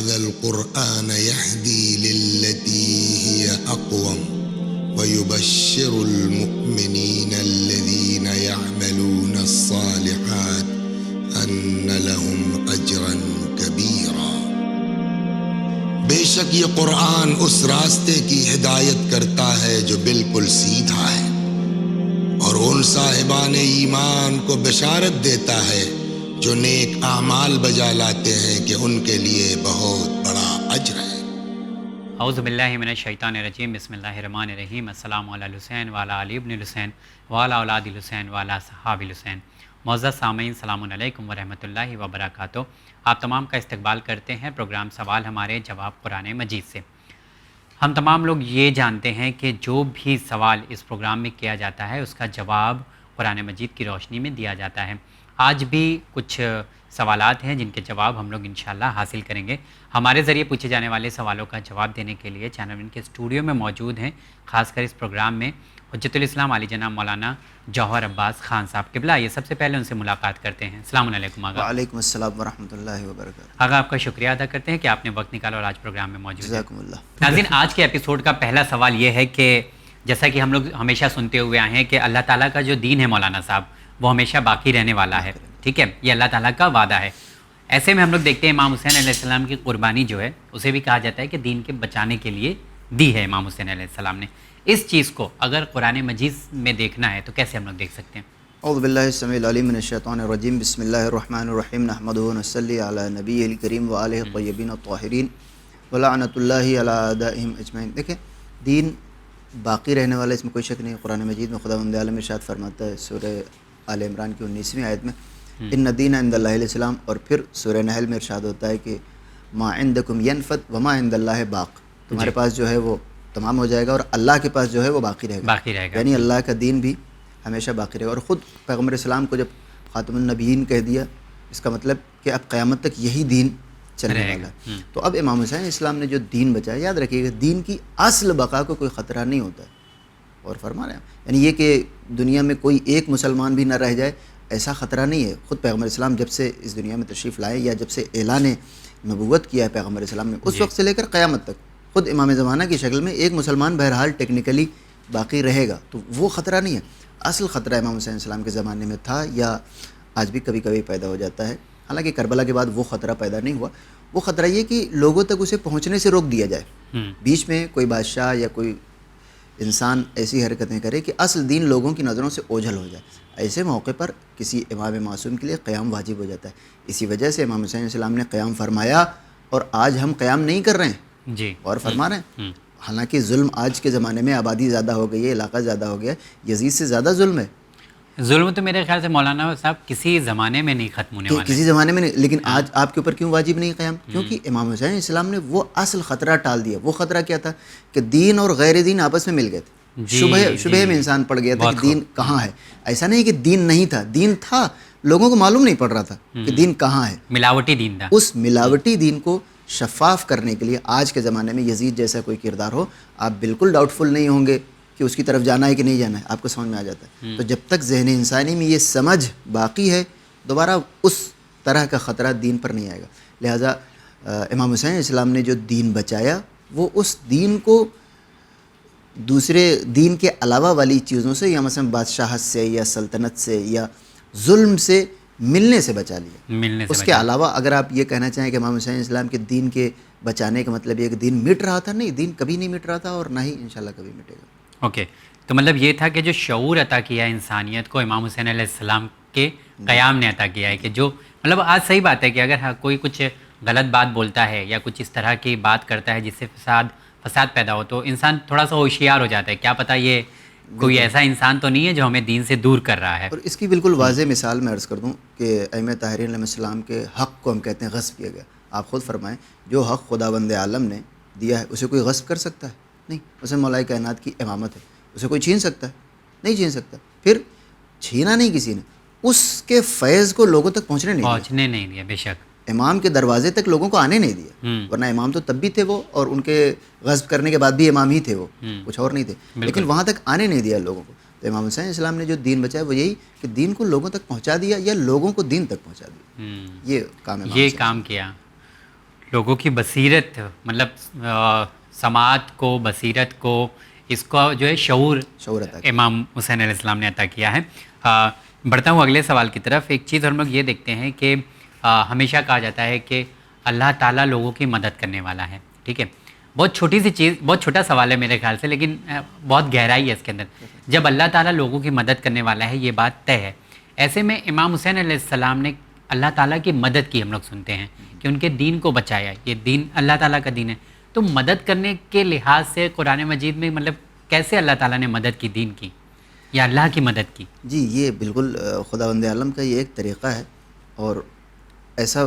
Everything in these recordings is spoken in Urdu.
هذا القرآن يهدي للتي هي أقوم ويبشر المؤمنين الذين يعملون الصالحات أن لهم أجرا كبيرا۔ بے شک یہ قرآن اس راستے کی ہدایت کرتا ہے جو بالکل سیدھا ہے، اور ان صاحبان ایمان کو بشارت دیتا ہے جو نیک اعمال بجا لاتے ہیں کہ ان کے لیے بہت بڑا اجر ہے۔ اعوذ باللہ من الشیطان الرجیم، بسم اللہ الرحمن الرحیم۔ السلام علی الحسین وعلی علی ابن الحسین وعلی اولاد الحسین وعلی صحاب الحسین۔ معزز سامعین، السلام علیکم ورحمۃ اللہ وبرکاتہ۔ آپ تمام کا استقبال کرتے ہیں پروگرام سوال ہمارے جواب قرآن مجید سے۔ ہم تمام لوگ یہ جانتے ہیں کہ جو بھی سوال اس پروگرام میں کیا جاتا ہے اس کا جواب قرآن مجید کی روشنی میں دیا جاتا ہے۔ آج بھی کچھ سوالات ہیں جن کے جواب ہم لوگ انشاءاللہ حاصل کریں گے۔ ہمارے ذریعے پوچھے جانے والے سوالوں کا جواب دینے کے لیے چینل ان کے اسٹوڈیو میں موجود ہیں، خاص کر اس پروگرام میں حجت الاسلام علی جناب مولانا جوہر عباس خان صاحب۔ قبلہ یہ سب سے پہلے ان سے ملاقات کرتے ہیں۔ السلام علیکم آغا۔ وعلیکم السلام ورحمۃ اللہ وبرکاتہ۔ آغا، آپ کا شکریہ ادا کرتے ہیں کہ آپ نے وقت نکالا اور آج پروگرام میں موجود ہیں۔ جزاکم اللہ۔ ناظرین، آج کے ایپیسوڈ کا پہلا سوال یہ ہے کہ جیسا کہ ہم لوگ ہمیشہ سنتے ہوئے آئے ہیں کہ اللہ تعالیٰ کا جو دین ہے مولانا صاحب، وہ ہمیشہ باقی رہنے والا ہے، ٹھیک ہے، یہ اللہ تعالیٰ کا وعدہ ہے۔ ایسے میں ہم لوگ دیکھتے ہیں امام حسین علیہ السلام کی قربانی جو ہے اسے بھی کہا جاتا ہے کہ دین کے بچانے کے لیے دی ہے امام حسین علیہ السلام نے۔ اس چیز کو اگر قرآن مجید میں دیکھنا ہے تو کیسے ہم لوگ دیکھ سکتے ہیں؟ اعوذ باللہ السمیع العلیم من الشیطان الرجیم، بسم اللہ الرحمن الرحیم، نحمدہ ونصلی علی نبیہ الکریم وآلہ الطیبین الطاہرین ولعنۃ اللہ علی اعدائہم اجمعین۔ دیکھیں، دین باقی رہنے والا، اس میں کوئی شک نہیں۔ قرآن مجید میں خداوند عالم ارشاد فرماتا ہے سورہ آل عمران کی 19ویں آیت میں، ان الدین عند اللہ الاسلام، اور پھر سورہ نحل میں ارشاد ہوتا ہے کہ ما عندکم ینفد وما عند اللہ باق، تمہارے پاس جو ہے وہ تمام ہو جائے گا اور اللہ کے پاس جو ہے وہ باقی رہے گا، یعنی اللہ کا دین بھی ہمیشہ باقی رہے گا۔ اور خود پیغمبر اسلام کو جب خاتم النبیین کہہ دیا، اس کا مطلب کہ اب قیامت تک یہی دین چلنے والا ہے۔ تو اب امام حسین اسلام نے جو دین بچایا، یاد رکھیے گا دین کی اصل بقا کو کوئی خطرہ نہیں ہوتا ہے۔ اور فرما رہے ہیں یعنی یہ کہ دنیا میں کوئی ایک مسلمان بھی نہ رہ جائے، ایسا خطرہ نہیں ہے۔ خود پیغمبر اسلام جب سے اس دنیا میں تشریف لائے یا جب سے اعلان نبوت کیا ہے پیغمبر اسلام نے، اس وقت سے لے کر قیامت تک خود امام زمانہ کی شکل میں ایک مسلمان بہرحال ٹیکنیکلی باقی رہے گا، تو وہ خطرہ نہیں ہے۔ اصل خطرہ امام حسین السلام کے زمانے میں تھا، یا آج بھی کبھی کبھی پیدا ہو جاتا ہے، حالانکہ کربلا کے بعد وہ خطرہ پیدا نہیں ہوا۔ وہ خطرہ یہ کہ لوگوں تک اسے پہنچنے سے روک دیا جائے، بیچ میں کوئی بادشاہ یا کوئی انسان ایسی حرکتیں کرے کہ اصل دین لوگوں کی نظروں سے اوجھل ہو جائے۔ ایسے موقع پر کسی امام معصوم کے لیے قیام واجب ہو جاتا ہے۔ اسی وجہ سے امام حسین السلام نے قیام فرمایا، اور آج ہم قیام نہیں کر رہے ہیں جی، اور فرما رہے ہیں۔ حالانکہ ظلم آج کے زمانے میں آبادی زیادہ ہو گئی ہے، علاقہ زیادہ ہو گیا ہے، یزید سے زیادہ ظلم ہے۔ ظلم تو میرے خیال سے مولانا صاحب کسی زمانے میں نہیں ختم ہونے والا، کسی زمانے میں نہیں، لیکن آج آپ کے اوپر کیوں واجب نہیں قیام؟ کیونکہ امام حسین السلام نے وہ اصل خطرہ ٹال دیا۔ وہ خطرہ کیا تھا کہ دین اور غیر دین آپس میں مل گئے تھے، شبہ میں انسان پڑ گیا تھا کہ دین کہاں ہے۔ ایسا نہیں کہ دین نہیں تھا، دین تھا، لوگوں کو معلوم نہیں پڑ رہا تھا کہ دین کہاں ہے، ملاوٹی دین تھا۔ اس ملاوٹی دین کو شفاف کرنے کے لیے آج کے زمانے میں یزید جیسا کوئی کردار ہو، آپ بالکل ڈاؤٹ فل نہیں ہوں گے کہ اس کی طرف جانا ہے کہ نہیں جانا ہے، آپ کو سمجھ میں آ جاتا ہے۔ تو جب تک ذہن انسانی میں یہ سمجھ باقی ہے، دوبارہ اس طرح کا خطرہ دین پر نہیں آئے گا۔ لہٰذا امام حسین السلام نے جو دین بچایا، وہ اس دین کو دوسرے دین کے علاوہ والی چیزوں سے، یا مثلا بادشاہت سے یا سلطنت سے یا ظلم سے ملنے سے بچا لیا۔ اس کے علاوہ اگر آپ یہ کہنا چاہیں کہ امام حسین السلام کے دین کے بچانے کا مطلب یہ کہ دین مٹ رہا تھا، نہیں، دین کبھی نہیں مٹ رہا تھا اور نہ ہی انشاءاللہ کبھی مٹے گا۔ اوکے، تو مطلب یہ تھا کہ جو شعور عطا کیا ہے انسانیت کو امام حسین علیہ السلام کے قیام نے عطا کیا ہے، کہ جو مطلب آج صحیح بات ہے کہ اگر کوئی کچھ غلط بات بولتا ہے یا کچھ اس طرح کی بات کرتا ہے جس سے فساد پیدا ہو، تو انسان تھوڑا سا ہوشیار ہو جاتا ہے، کیا پتہ یہ کوئی ایسا انسان تو نہیں ہے جو ہمیں دین سے دور کر رہا ہے۔ اور اس کی بالکل واضح مثال میں عرض کر دوں کہ ائمہ طاہرین علیہ السلام کے حق کو ہم کہتے ہیں غصب کیا گیا۔ آپ خود فرمائیں، جو حق خداوند عالم نے دیا ہے اسے کوئی غصب کر سکتا ہے؟ نہیں۔ اسے مولا کائنات کی امامت ہے، اسے کوئی چھین سکتا ہے؟ نہیں چھین سکتا۔ پھر چھینا نہیں کسی نے، اس کے فیض کو لوگوں تک پہنچنے نہیں دیا، بے شک امام کے دروازے تک لوگوں کو آنے نہیں دیا، ورنہ امام تو تب بھی تھے وہ، اور ان کے غصب کرنے کے بعد بھی امام ہی تھے وہ، کچھ اور نہیں تھے، لیکن وہاں تک آنے نہیں دیا لوگوں کو۔ تو امام حسین السلام نے جو دین بچایا وہ یہی کہ دین کو لوگوں تک پہنچا دیا، یا لوگوں کو دین تک پہنچا دیا، یہ کام ہے، یہ کام کیا۔ لوگوں کی بصیرت مطلب سماعت کو، بصیرت کو، اس کا جو ہے شعور عطا امام حسین علیہ السلام نے عطا کیا ہے. بڑھتا ہوں اگلے سوال کی طرف. ایک چیز ہم لوگ یہ دیکھتے ہیں کہ ہمیشہ کہا جاتا ہے کہ اللہ تعالیٰ لوگوں کی مدد کرنے والا ہے. ٹھیک ہے، بہت چھوٹی سی چیز، بہت چھوٹا سوال ہے میرے خیال سے، لیکن بہت گہرائی ہے اس کے اندر. جب اللہ تعالیٰ لوگوں کی مدد کرنے والا ہے، یہ بات طے ہے. ایسے میں امام حسین علیہ السلام نے اللہ تعالیٰ کی مدد کی، ہم لوگ سنتے ہیں کہ ان کے دین کو بچایا. یہ دین اللہ تعالیٰ کا دین ہے. تو مدد کرنے کے لحاظ سے قرآن مجید میں مطلب کیسے اللہ تعالیٰ نے مدد کی دین کی یا اللہ کی مدد کی؟ جی یہ بالکل خداوند عالم کا یہ ایک طریقہ ہے، اور ایسا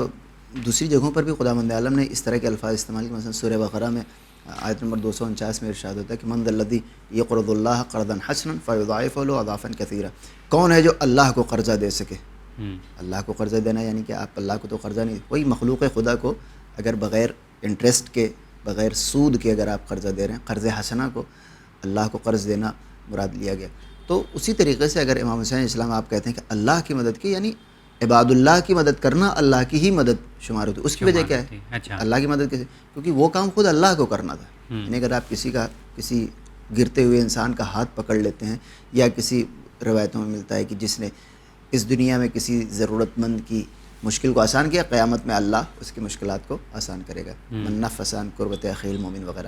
دوسری جگہوں پر بھی خداوند عالم نے اس طرح کے الفاظ استعمال کیے. مثلا سورہ بقرہ میں آیت نمبر 249 میں ارشاد ہوتا ہے کہ من ذا الذی یقرض اللہ قرضا حسنا فیضاعفہ لہ اضعافا کثیرہ. کون ہے جو اللہ کو قرضہ دے سکے؟ اللہ کو قرضہ دینا یعنی کہ آپ اللہ کو تو قرضہ نہیں، کوئی مخلوق خدا کو اگر بغیر انٹرسٹ کے، بغیر سود کے اگر آپ قرضہ دے رہے ہیں، قرض حسنہ کو اللہ کو قرض دینا مراد لیا گیا. تو اسی طریقے سے اگر امام حسین اسلام آپ کہتے ہیں کہ اللہ کی مدد کی، یعنی عباد اللہ کی مدد کرنا اللہ کی ہی مدد شمار ہوتی ہے. اس کی وجہ کیا ہے؟ اچھا، اللہ کی مدد کیسے؟ کیونکہ وہ کام خود اللہ کو کرنا تھا. یعنی اگر آپ کسی گرتے ہوئے انسان کا ہاتھ پکڑ لیتے ہیں، یا کسی روایتوں میں ملتا ہے کہ جس نے اس دنیا میں کسی ضرورت مند کی مشکل کو آسان کیا، قیامت میں اللہ اس کی مشکلات کو آسان کرے گا. من نفس عن کربۃ اخی المؤمن وغیرہ.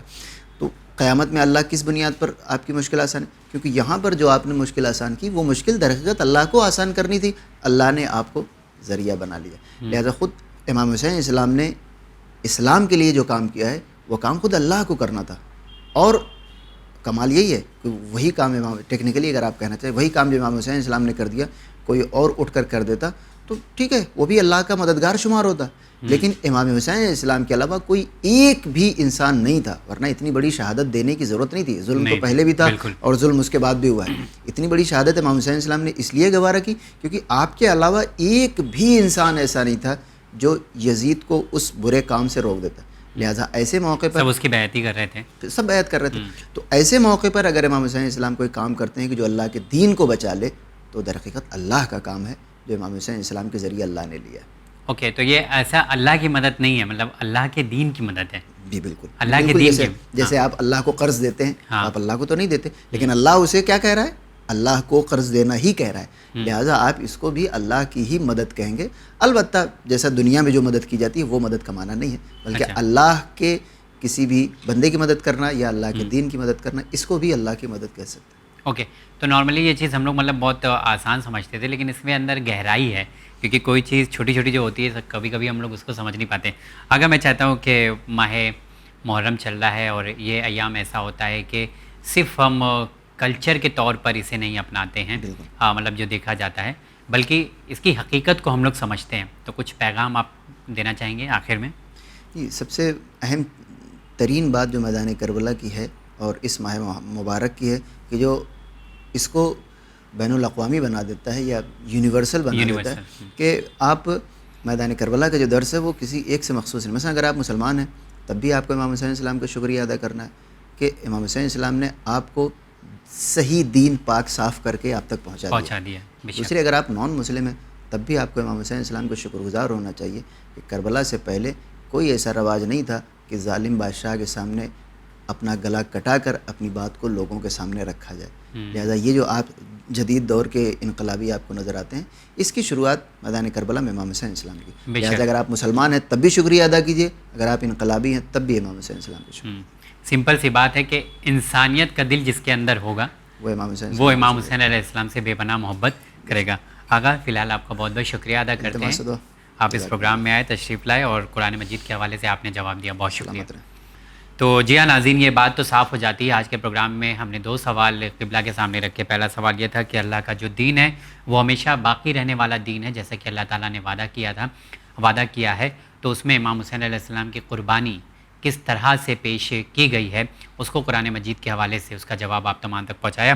تو قیامت میں اللہ کس بنیاد پر آپ کی مشکل آسان ہے؟ کیونکہ یہاں پر جو آپ نے مشکل آسان کی، وہ مشکل در حقیقت اللہ کو آسان کرنی تھی، اللہ نے آپ کو ذریعہ بنا لیا. لہذا خود امام حسین اسلام نے اسلام کے لیے جو کام کیا ہے، وہ کام خود اللہ کو کرنا تھا. اور کمال یہی ہے کہ وہی کام امام، ٹیکنیکلی اگر آپ کہنا چاہیں، وہی کام جو امام حسین اسلام نے کر دیا، کوئی اور اٹھ کر دیتا تو ٹھیک ہے، وہ بھی اللہ کا مددگار شمار ہوتا. لیکن امام حسین اسلام کے علاوہ کوئی ایک بھی انسان نہیں تھا، ورنہ اتنی بڑی شہادت دینے کی ضرورت نہیں تھی. ظلم تو پہلے بھی تھا اور ظلم اس کے بعد بھی ہوا ہے. اتنی بڑی شہادت امام حسین اسلام نے اس لیے گوارا کی کیونکہ آپ کے علاوہ ایک بھی انسان ایسا نہیں تھا جو یزید کو اس برے کام سے روک دیتا. لہٰذا ایسے موقع پر سب اس کی بیعت ہی کر رہے تھے، سب بیعت کر رہے تھے. تو ایسے موقع پر اگر امام حسین اسلام کوئی کام کرتے ہیں کہ جو اللہ کے دین کو بچا لے، تو در حقیقت اللہ کا کام ہے جو امام حسین اسلام کے ذریعے اللہ نے لیا. اوکے، تو یہ ایسا اللہ کی مدد نہیں ہے، مطلب اللہ کے دین کی مدد ہے. جی بالکل، اللہ کے دین کی. جیسے آپ اللہ کو قرض دیتے ہیں، آپ اللہ کو تو نہیں دیتے، لیکن اللہ اسے کیا کہہ رہا ہے؟ اللہ کو قرض دینا ہی کہہ رہا ہے. لہٰذا آپ اس کو بھی اللہ کی ہی مدد کہیں گے. البتہ جیسا دنیا میں جو مدد کی جاتی ہے وہ مدد کا معنی نہیں ہے، بلکہ اللہ کے کسی بھی بندے کی مدد کرنا یا اللہ کے دین کی مدد کرنا، اس کو بھی اللہ کی مدد کہہ سکتے ہیں. اوکے، تو نارملی یہ چیز ہم لوگ مطلب بہت آسان سمجھتے تھے، لیکن اس میں اندر گہرائی ہے، کیونکہ کوئی چیز چھوٹی چھوٹی جو ہوتی ہے کبھی کبھی ہم لوگ اس کو سمجھ نہیں پاتے. اگر میں چاہتا ہوں کہ ماہ محرم چل رہا ہے اور یہ ایام ایسا ہوتا ہے کہ صرف ہم کلچر کے طور پر اسے نہیں اپناتے ہیں، مطلب جو دیکھا جاتا ہے، بلکہ اس کی حقیقت کو ہم لوگ سمجھتے ہیں، تو کچھ پیغام آپ دینا چاہیں گے آخر میں؟ سب سے اہم ترین بات جو میدان کربلا کی ہے اور اس ماہ مبارک کی ہے کہ جو اس کو بین الاقوامی بنا دیتا ہے یا یونیورسل بنا دیتا ہے کہ آپ میدان کربلا کا جو درس ہے وہ کسی ایک سے مخصوص نہیں. مثلا اگر آپ مسلمان ہیں تب بھی آپ کو امام حسین السلام کا شکریہ ادا کرنا ہے کہ امام حسین السلام نے آپ کو صحیح دین پاک صاف کر کے آپ تک پہنچا دیا. دوسری اگر آپ نان مسلم ہیں تب بھی آپ کو امام حسین السلام کا شکر گزار ہونا چاہیے کہ کربلا سے پہلے کوئی ایسا رواج نہیں تھا کہ ظالم بادشاہ کے سامنے اپنا گلا کٹا کر اپنی بات کو لوگوں کے سامنے رکھا جائے. لہذا یہ جو آپ جدید دور کے انقلابی آپ کو نظر آتے ہیں، اس کی شروعات میدان کربلا میں امام حسین اسلام کی. لہذا اگر آپ مسلمان ہیں تب بھی شکریہ ادا کیجیے، اگر آپ انقلابی ہیں تب بھی امام حسین اسلام کی شکریہ. سمپل سی بات ہے کہ انسانیت کا دل جس کے اندر ہوگا وہ امام حسین علیہ السلام سے بے پناہ محبت کرے گا. آغا فی الحال آپ کا بہت بہت شکریہ ادا کرتے ہیں، آپ اس پروگرام میں آئے، تشریف لائے اور قرآن مجید کے حوالے سے آپ نے جواب دیا، بہت شکریہ. تو جی ہاں ناظرین، یہ بات تو صاف ہو جاتی ہے. آج کے پروگرام میں ہم نے 2 سوال قبلہ کے سامنے رکھے. پہلا سوال یہ تھا کہ اللہ کا جو دین ہے وہ ہمیشہ باقی رہنے والا دین ہے، جیسا کہ اللہ تعالیٰ نے وعدہ کیا ہے، تو اس میں امام حسین علیہ السلام کی قربانی کس طرح سے پیش کی گئی ہے، اس کو قرآن مجید کے حوالے سے اس کا جواب آپ تمام تک پہنچایا.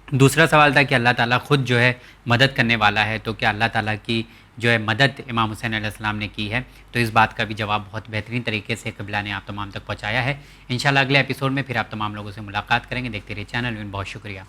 دوسرا سوال تھا کہ اللہ تعالیٰ خود جو ہے مدد کرنے والا ہے، تو کیا اللہ تعالیٰ کی جو ہے مدد امام حسین علیہ السلام نے کی ہے، تو اس بات کا بھی جواب بہت بہترین طریقے سے قبلہ نے آپ تمام تک پہنچایا ہے. انشاءاللہ اگلے ایپیسوڈ میں پھر آپ تمام لوگوں سے ملاقات کریں گے. دیکھتے رہیے چینل میں. بہت شکریہ.